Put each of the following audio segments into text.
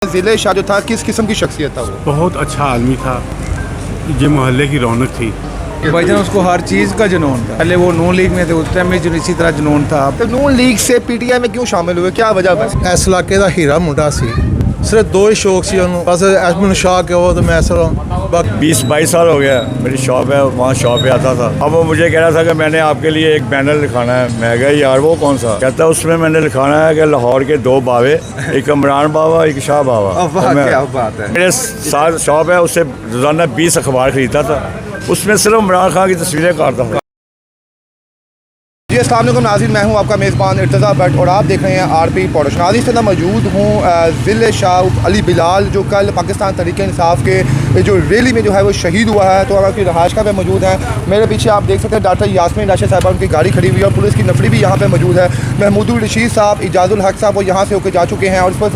ज़िले शाह जो था किस किस्म की शख्सियत था वो? बहुत अच्छा आदमी था, ये मोहल्ले की रौनक थी। भाईजान उसको हर चीज़ का जुनून था। पहले वो नून लीग में थे, उस टाइम में जो इसी तरह जुनून था। तो नून लीग से पीटीआई में क्यों शामिल हुए, क्या वजह बस? इस इलाके का हीरा मुंडा सी, सिर्फ दो ही शौक सी उन्होंने, बस एसमिन शाह के हो तो मैं सर 20-22 साल हो गया मेरी शॉप है, वहाँ शॉप पे आता था। अब वो मुझे कह रहा था कि मैंने आपके लिए एक बैनर लिखाना है। मैं कहा यार वो कौन सा? कहता है उसमें मैंने लिखाना है कि लाहौर के 2 बावे, एक इमरान बाबा एक शाह बाबा। क्या बात है। मेरे साथ शॉप है, उससे रोजाना 20 अखबार खरीदता था, उसमें सिर्फ इमरान खान की तस्वीरें काटता था। जी अस्सलाम वालेकुम नाज़रीन, मैं हूं आपका मेज़बान इर्तज़ा भट्ट और आप देख रहे हैं आरपी प्रोडक्शन। नाज़रीन से मौजूद हूं ज़िले शाह अली बिलाल जो कल पाकिस्तान तहरीक इंसाफ के जो रैली में जो है वो शहीद हुआ है। तो हम आपकी रहायश का पे मौजूद हैं। मेरे पीछे आप देख सकते हैं डॉक्टर यास्मीन राशिद साहबा, उनकी गाड़ी खड़ी हुई है और पुलिस की नफरी भी यहाँ पर मौजूद है। महमूदुल रशीद साहब, इजाज़ुल हक साहब वो यहाँ से होकर जा चुके हैं और इस पर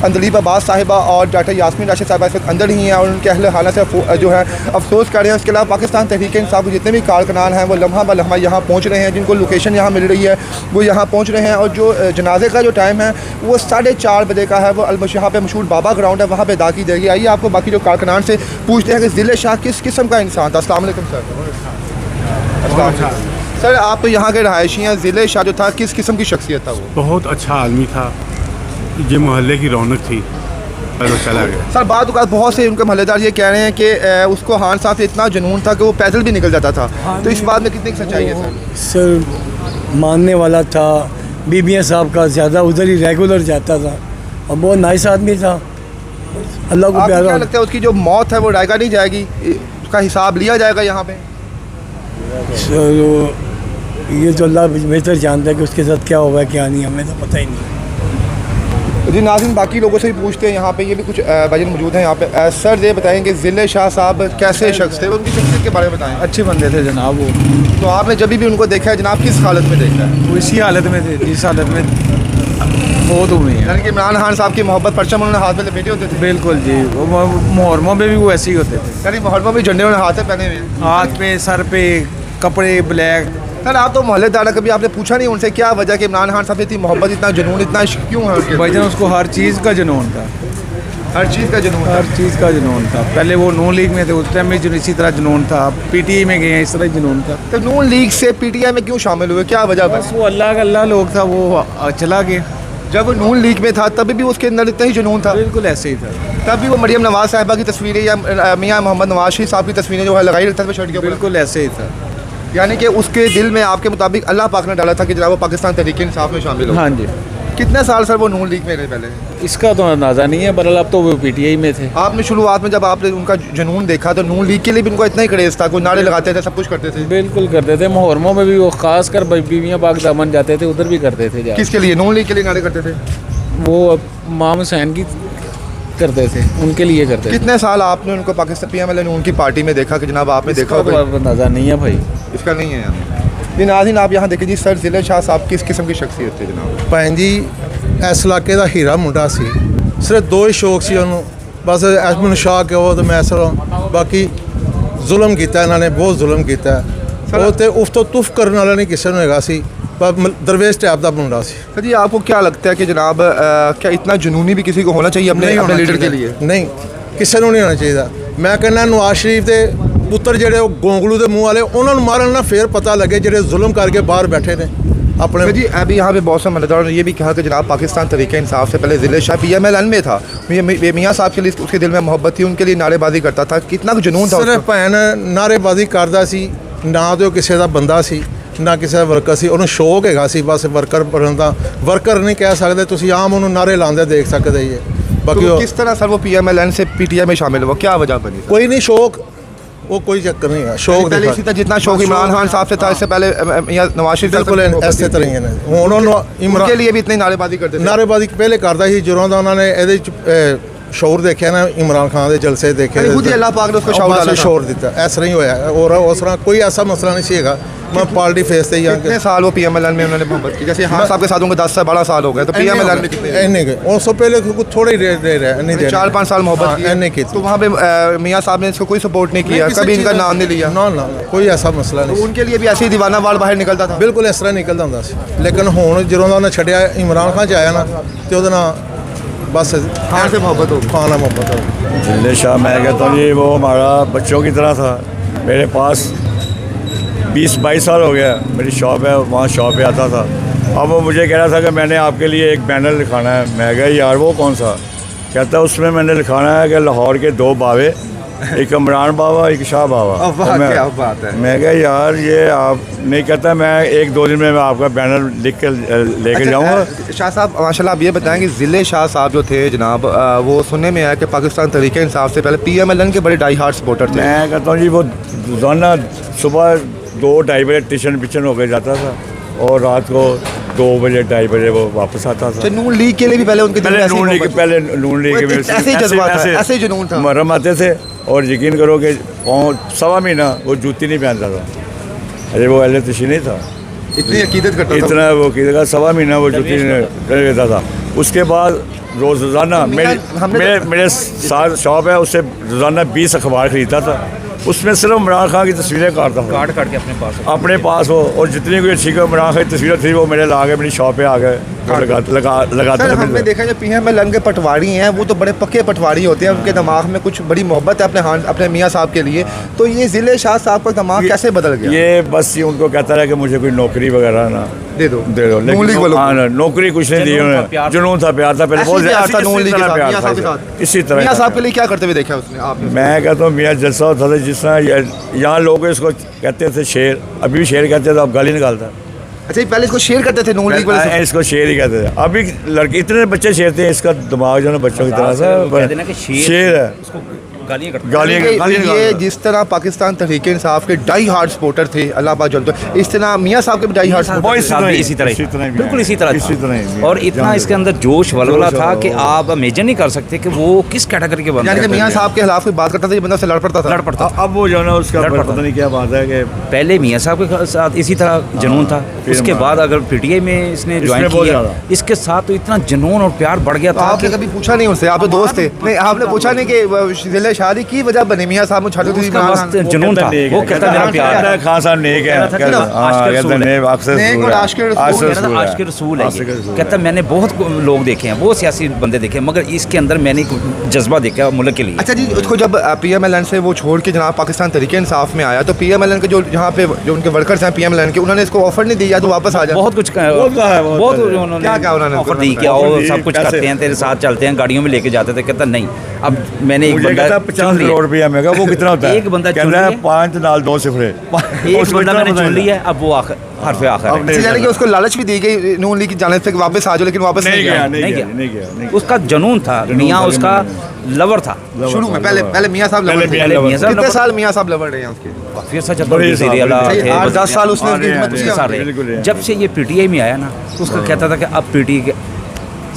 अंदलीब अब्बास साहिबा और डॉक्टर यास्मीन राशिद साहबा इस वक्त अंदर ही हैं और उनके अहल हालत से जो है अफसोस कर रहे हैं। उसके अलावा पाकिस्तान तहरीक इंसाफ के जितने भी कारकुनान हैं वो लम्हा ब लम्हा यहाँ पहुँच रहे हैं, जिनको लोकेशन यहाँ मिल रही है वो यहाँ पहुँच रहे हैं। और जो जनाजे का जो टाइम है वो 4:30 बजे का है। वो यहाँ पे मशहूर बाबा ग्राउंड है, वहाँ पे अदा की जाएगी। आइए आपको बाकी जो कारकुनान से पूछते हैं कि ज़िले शाह किस किस्म का इंसान था। अस्सलाम वालेकुम सर। सर आप तो यहाँ के रहायशी हैं, ज़िले शाह जो था किस किस्म की शख्सियत था वो? बहुत अच्छा आदमी था, ये मोहल्ले की रौनक थी। वो चला गया। सर बाद बहुत से उनके महल्लेदार ये कह रहे हैं कि उसको खान साहब से इतना जुनून था कि वो पैदल भी निकल जाता था। तो इस बात में कितनी सच्चाई है सर? मानने वाला था, बीबियाँ साहब का ज़्यादा उधर ही रेगुलर जाता था और बहुत नाइस आदमी था। अल्लाह को प्यारा। क्या लगता है उसकी जो मौत है वो रायगा नहीं जाएगी, उसका हिसाब लिया जाएगा यहाँ पे? सर ये तो अल्लाह बेहतर जानता है कि उसके साथ क्या होगा क्या नहीं, हमें तो पता ही नहीं। जी नाज़रीन बाकी लोगों से भी पूछते हैं, यहाँ पे ये भी कुछ भाईजान मौजूद हैं यहाँ पे। सर ये बताएंगे ज़िले शाह साहब कैसे शख्स थे, उनकी शख्सियत के बारे में बताएं। अच्छे बंदे थे जनाब वो। तो आपने जब भी उनको देखा है जनाब किस हालत में देखा है? वो इसी हालत में थे जिस हालत में बहुत हुए हैं। यानी कि इमरान खान साहब की मोहब्बत परचम उन्होंने हाथ में लपेटे होते थे? बिल्कुल जी, वो मुहर्रमों में भी वो ऐसे ही होते थे। यानी मोहल्लों में झंडे उन्होंने हाथ में पहने हुए हैं, हाथ पे सर पे कपड़े ब्लैक। सर आप तो मोहल्लेदार, कभी आपने पूछा नहीं उनसे क्या वजह कि इमरान खान साहब से इतनी मोहब्बत, इतना जुनून, इतना इश्क क्यों है उनके? भाईजान उसको हर चीज़ का जुनून था। हर चीज़ का जुनून, हर चीज़ का जुनून था। पहले वो नून लीग में थे, उस टाइम में जो इसी तरह जुनून था। पीटीआई में गए हैं, इस तरह जुनून था। तो नून लीग से पीटीआई में क्यों शामिल हुए, क्या वजह बस? बस वो अल्लाह का अल्लाह लोग था, वो चला गया। जब वो नून लीग में था तभी भी उसके अंदर इतना ही जुनून था? बिल्कुल ऐसे ही था। तब भी वो मरियम नवाज साहिबा की तस्वीरें या मियाँ मोहम्मद नवाज शरीफ साहब की तस्वीरें जो है लगाई रखता था शर्ट के ऊपर? बिल्कुल ऐसे ही था। यानी कि उसके दिल में आपके मुताबिक अल्लाह पाक ने डाला था कि जनाब वो पाकिस्तान तहरीक इंसाफ में शामिल हो। हाँ जी। कितने साल सर वो नून लीग में रहे पहले? इसका तो अंदाज़ा नहीं है, बहरहाल अब तो वो पीटीआई में थे। आपने शुरुआत में जब आपने उनका जुनून देखा तो नून लीग के लिए भी उनको इतना ही क्रेज़ था, कोई नारे लगाते थे, सब कुछ करते थे? बिल्कुल करते थे। मुहर्रमों में भी वो खास कर बीवियाँ पाक दामन जाते थे, उधर भी करते थे। किसके लिए? नून लीग के लिए नारे करते थे? वो इमाम हुसैन की करते थे, उनके लिए करते थे। कितने साल आपने उनको पाकिस्तान पीएमएल नून की पार्टी में देखा कि जनाब आपने देखा इसका तो अंदाज़ा नहीं है भाई। इसका नहीं है यार। ये नाज़रीन आप यहाँ देखें जी, सर ज़िले शाह साहब किस किस्म की शख्सियत थे जनाब? भैन जी इस इलाके का हीरा मुंडा सी, सिर्फ दो ही शौक सी उन्होंने, बस एसमिन शाह के हो तो मैं सर बाकी जुल्म किया इन्होंने, बहुत जुल्म किया। वो तो उफ तो तुफ करने वाला नहीं किसी ने हैगा सी, पर दरवेश टाइप का मुंडा सी। सर जी आपको क्या लगता है कि जनाब क्या इतना जुनूनी भी किसी को होना चाहिए अपने लीडर के लिए? नहीं, किसी को नहीं होना चाहिए। मैं कहना नवाज शरीफ के पुत्र ਜਿਹੜੇ गोंगलू के मुँह वाले उन्होंने मारन ना फिर पता लगे ਜਿਹੜੇ जुल्म करके बाहर बैठे ने अपने। जी अभी यहाँ पे बहुत से मददारों ने ये भी कहा कि जनाब पाकिस्तान तरीके इंसाफ से पहले ज़िले शाह पीएमएल में था, मियाँ साहब के लिए उसके दिल में मोहब्बत थी, उनके लिए नारेबाजी करता था, कितना जुनून था? सिर्फ भैन नारेबाजी करता सी, ना तो किसी का बंदा सी ना किसी का वर्कर सी, उन्होंने शौक हैगा सी बस वर्कर बनने का। वर्कर नहीं कह सकते, तुम आम उन्होंने नारे लाते देख सकते ही है। बाकी तो किस तरह सर वो पीएमएल से पीटीआई में शामिल हुआ, क्या वजह बनी? कोई नहीं, शौक वो कोई चक्कर नहीं है। शौक पहले इसी तरह जितना शौक इमरान खान साहब से था, इससे पहले नवाज शरीफ बिल्कुल ऐसे तरह ही है। उन्होंने इमरान के लिए भी इतनी नारेबाजी करते थे? नारेबाजी पहले करता ही ਜਦੋਂ ਦਾ ਉਹਨਾਂ ਨੇ ਇਹਦੇ ਚ ਸ਼ੌਰ ਦੇਖਿਆ ਨਾ, ਇਮਰਾਨ ਖਾਨ ਦੇ ਜਲਸੇ ਦੇਖੇ, खुद ही अल्लाह पाक ने उसको शौर डाला था। ਸ਼ੌਰ ਦਿੱਤਾ। ਇਸ ਤਰ੍ਹਾਂ ਹੀ ਹੋਇਆ और उस तरह कोई ऐसा मसला नहीं सी हैगा। मैं पार्टी फेस से ही कितने साल वो पीएमएल में उन्होंने मोहब्बत की? जैसे हाँ साहब के साथ उनको 10 से 12 साल हो गए, तो पीएमएल में कितने? नहीं गए उससे पहले थोड़े ही दे रहे नहीं दे 4-5 साल मोहब्बत की। तो वहाँ पे मियाँ साहब ने इसको कोई सपोर्ट नहीं किया, कभी इनका नाम नहीं लिया? ना ना कोई ऐसा मसला नहीं। उनके लिए भी ऐसे ही दीवाना वाल बाहर निकलता था? बिल्कुल इस तरह निकलता ਹੁੰਦਾ ਸੀ। लेकिन ਹੁਣ ਜਦੋਂ ਦਾ ਉਹਨੇ ਛੱਡਿਆ इमरान खान च आया ना तो ਉਹਦੇ ਨਾਲ बस खान से मोहब्बत हो खाना मोहब्बत हो। जिले शाह मैं कहता हूँ जी वो हमारा बच्चों की तरह था। मेरे पास 20-22 साल हो गया मेरी शॉप है, वहाँ शॉप पे आता था। अब वो मुझे कह रहा था कि मैंने आपके लिए एक बैनर लिखाना है। मैं कहा यार वो कौन सा? कहता उसमें मैंने लिखाना है कि लाहौर के 2 बावे, एक इमरान बाबा एक शाह बाबा। क्या बात है। मैं कहा यार ये आप नहीं, कहता मैं 1-2 दिन में मैं आपका बैनर लिख कर लेके जाऊँगा। शाह साहब माशाल्लाह आप ये बताएं कि ज़िले शाह साहब जो थे जनाब, वो सुनने में आया कि पाकिस्तान तहरीक इंसाफ से पहले PMLN के बड़े डाई हार्ट सपोर्टर थे। मैं कहता हूँ जी वो रोज़ाना सुबह 2-2:30 बजे टिशन होकर जाता था और रात को 2 बजे 2:30 बजे वो वापस आता था। नून लीग के लिए भी पहले उनके दिल में ऐसी नून लीग मोहब्बत- पहले नून लीग के ऐसे ही जज्बा था, ऐसे ही जुनून था। मुहर्रम आते थे और यकीन करो कि 1.25 महीना वो जूती नहीं पहनता था। अरे वो अहले तशी नहीं था, इतनी अकीदत करता था। इतना वो की 1.25 महीना वो जूती नहीं लेता था। उसके बाद रोज़ाना मेरे साथ शॉप है, उससे रोज़ाना 20 अखबार ख़रीदता था। उसमें सिर्फ इमरान खान की तस्वीरें काटता था, काट के अपने पास हो। और जितनी कोई अच्छी इमरान खान की तस्वीरें थी वो मेरे ला के मेरी शॉप पे आ गए लगाते सर हमने थे। देखा जो PMLN के पटवारी हैं वो तो बड़े पक्के पटवारी होते हैं, उनके दिमाग में कुछ बड़ी मोहब्बत है अपने मियाँ साहब के लिए। तो ये ज़िले शाह साहब का दिमाग कैसे बदल गया? ये बस ये उनको कहता रहा कि मुझे कोई नौकरी वगैरह ना दे दो लेकिन नौकरी कुछ नहीं दी उन्होंने। जुनून था, प्यार था, पहले बहुत प्यार था नून इसी लीग के तरह साथ, प्यार मियाँ साहब के था। साथ। इसी तरह मियाँ साहब के लिए क्या करते हुए देखा उसने आपने? मैं कहता हूँ मियाँ जलसा होता था जिस तरह यहाँ लोग इसको कहते थे शेर, अभी भी शेर कहते थे, अब गाली निकालता। अच्छा ये पहले इसको शेयर करते थे नून लीग वाले से? इसको शेर ही कहते थे। अभी लड़के इतने बच्चे शेर थे, इसका दिमाग जो है बच्चों की तरह से शेर है। ये जिस तरह पाकिस्तान तहरीक इंसाफ के डाई हार्ड सपोर्टर थे, अल्लाह पाक जल्द, इस तरह मियाँ साहब के भी डाई हार्ड सपोर्टर थे। इसी तरह बिल्कुल इसी तरह था। और इतना जान इसके अंदर जोश वलवला था कि आप इमेजिन नहीं कर सकते कि वो किस कैटेगरी के बंदे यानी कि हैं। मियाँ साहब के खिलाफ कोई बात करता था, ये बंदा से लड़ पड़ता था। अब वो जो है ना उसका पता नहीं क्या बात है कि पहले मियाँ साहब के साथ इसी तरह जुनून था, उसके बाद अगर PTI में इसने ज्वाइन बहुत किया, ज़्यादा। इसके साथ तो इतना जुनून और प्यार बढ़ गया तो था आपने कि कभी पूछा नहीं उनसे? आप तो दोस्त थे, नहीं आपने पूछा नहीं कि ज़िले शादी की वजह बने मियाँ साहब मुझे उसका बस जुनून था। वो कहता मेरा प्यार है। खान साहब नेक है, कहता था ना, नेक और आशिक़ रसूल। आशिक़ रसूल है ये। कहता मैंने बहुत लोग देखे हैं, बहुत सियासी बंदे देखे हैं, मगर इसके अंदर मैंने एक जज्बा देखा मुल्क के लिए। अच्छा जी, उसको जब PMLN से वो छोड़ के जनाब पाकिस्तान तहरीक इंसाफ में आया तो PMLN के जो यहाँ पे जो उनके वर्कर्स हैं PMLN के, उन्होंने इसको ऑफर नहीं दिया तो वापस आ जाए? बहुत कुछ बहुत उन्होंने क्या उन्होंने ऑफर दी कि आओ सब कुछ करते हैं, तेरे साथ चलते हैं, गाड़ियों में लेके जाते थे। कहता नहीं, अब मैंने एक बंदा 50 करोड़ रुपया मैं वो कितना होता है? एक बंदा कहता है 5 नाल 2 सिफरे। एक बंदा मैंने चुन लिया, अब वो हरफ आखिर है। अच्छा, यानी कि उसको लालच भी दी गई नून लीग की जाने से कि वापस आ जाओ, लेकिन वापस नहीं गया। नहीं गया। उसका जुनून था, मियाँ उसका लवर था शुरू में। पहले मियाँ साहब लवर थे। पहले मियाँ साहब कितने साल मियाँ साहब लवर रहे हैं उसके? फिर सच वज़ीर आला थे, 8-10 साल उसने उसकी हिम्मत उसके किया। साथ रहे। जब से ये PTI में आया ना, तो उसका कहता था कि अब PTI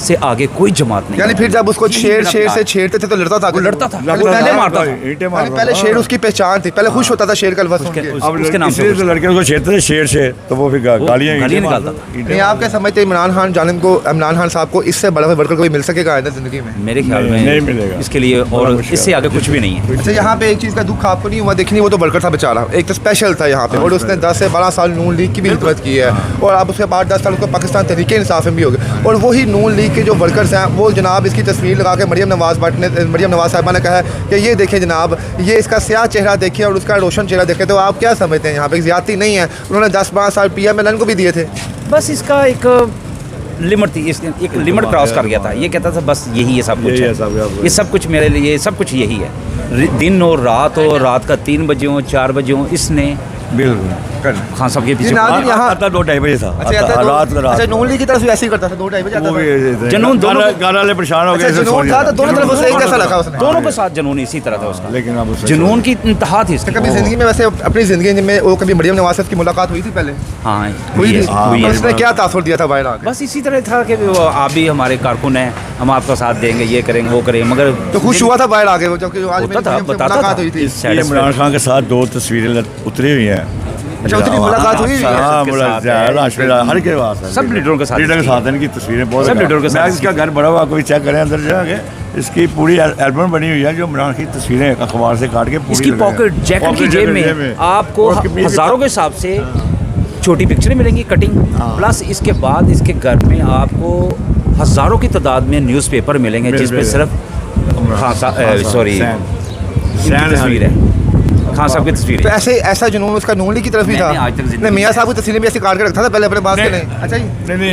से आगे कोई जमात नहीं। यानी फिर जब उसको शेर से छेड़ते थे तो लड़ता था? वो लड़ता था, पहले मारता था। यानी पहले शेर उसकी पहचान थी, पहले खुश होता था शेर का लफ्ज़ सुन के। उसके नाम से लड़के को छेड़ते थे शेर से, तो वो फिर गालियाँ निकालता था। नहीं आप क्या समझते इमरान खान जानिब को, इमरान खान साहब को इससे बड़ा वर्कर कोई मिल सकेगा आइंदा ज़िंदगी में? मेरे ख्याल में नहीं मिलेगा इसके लिए, और इससे आगे कुछ भी नहीं है। अच्छा यहाँ पे एक चीज़ का दुख आपको नहीं हुआ देखनी? वो तो वर्कर था बेचारा, एक तो स्पेशल था यहाँ पे, और उसने 10 से 12 साल नून लीग की भी खिदमत की है, और अब उसके बाद 10 साल उसको पाकिस्तान तहरीक इंसाफ में भी हो गए। और वही नून लीग के जो वर्कर्स हैं वो जनाब इसकी तस्वीर लगा के मरियम नवाज़ साहिबा ने कहा है कि ये देखें जनाब, ये इसका स्याह चेहरा देखें और उसका रोशन चेहरा देखें। तो आप क्या समझते हैं यहाँ पे ज़्यादती नहीं है? उन्होंने 10-12 साल PMLN को भी दिए थे। बस इसका एक लिमिट थी, इसने एक लिमिट क्रॉस कर गया था। ये कहता था बस यही है सब कुछ है, ये सब कुछ मेरे लिए, सब कुछ यही है। दिन और रात का 3 बजे हो 4 बजे हो, इसने खान साहब के पीछे यहाँ 2-2:30 बजे था। अच्छा नून लीग की तरफ से ऐसे ही करता था, 2-2:30 बजे आता था। जुनून दोनों गाना वाले परेशान हो गए। जुनून था तो दोनों तरफ से एक जैसा रखा उसने। दोनों के साथ जुनून इसी तरह था उसका, लेकिन अब जुनून की इंतहा थी इसकी। कभी ज़िंदगी में वैसे अपनी ज़िंदगी में वो कभी मरियम नवाज़ साहब की मुलाकात हुई थी पहले? हाँ हुई थी। हुई है। उसने क्या तासुर दिया था बाहर आके? बस इसी तरह था कि आप भी हमारे कारकुन हैं, हम आपका साथ देंगे, ये करेंगे वो करेंगे, मगर तो खुश हुआ था बाहर आके वो, जबकि आज होता था, बताता मुलाकात था। हुई थी। इमरान खान के साथ 2 तस्वीरें उतरी हुई हैं। अच्छा उतनी मुलाकात हुई? हाँ, हर के पास सब लीडरों के साथ इनकी तस्वीरें बहुत, सब लीडरों के साथ। इसका घर बड़ा हुआ, कोई चेक करें अंदर जाके, इसकी पूरी एल्बम बनी हुई है जो इमरान की तस्वीरें अखबार से काट के इसकी पॉकेट जैकेट की जेब में आपको हज़ारों के हिसाब से छोटी पिक्चरें मिलेंगी कटिंग, प्लस इसके बाद इसके घर में आपको हज़ारों की तादाद में न्यूज़पेपर मिलेंगे जिसमें सिर्फ खान साहब सॉरी तस्वीर है, खान साहब की तस्वीर तो है। ऐसे ऐसा जुनून उसका नून लीग की तरफ भी था? मैंने आज तक जिंदगी नहीं, मियाँ साहब की तस्वीरें भी ऐसे काट के रखता था पहले अपने पास के नहीं? अच्छा जी,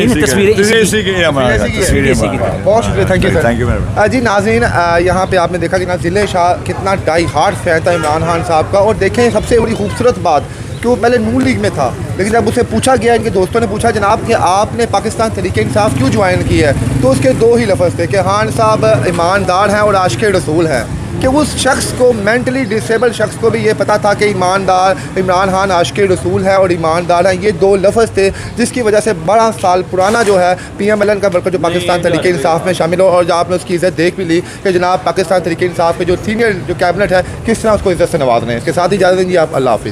इन तस्वीरें इसी की हमारा इसी की है। तस्वीरें इसी की हमारा। बहुत शुक्रिया, thank you sir. Thank you madam. जी नाज़रीन, यहाँ पे आपने देखा कि ना ज़िले शाह कितना डाई हार्ड फैन था इमरान खान साहब का। और देखें सबसे बड़ी खूबसूरत बात कि वो पहले नून लीग में था, लेकिन जब उसे पूछा गया, इनके दोस्तों ने पूछा जनाब कि आपने पाकिस्तान तहरीक इंसाफ क्यों ज्वाइन की है, तो उसके दो ही लफ्ज़ थे कि खान साहब ईमानदार हैं और आशिक़ रसूल हैं। कि उस शख्स को, मेंटली डिसेबल शख्स को भी ये पता था कि ईमानदार इमरान खान आशिक़ रसूल है और ईमानदार हैं, ये दो लफ्ज़ थे जिसकी वजह से 12 साल पुराना जो है PMLN का वर्कर जो पाकिस्तान तहरीक इंसाफ में शामिल हो, और आपने उसकी इज़्ज़त देख भी ली कि जनाब पाकिस्तान तहरीक इंसाफ के जो सीनियर जो कैबिनेट है किस तरह उसको इज़्ज़त से नवाज रहे हैं। इसके साथ ही इजाज़त देंगे आप, अल्लाह हाफ़िज़।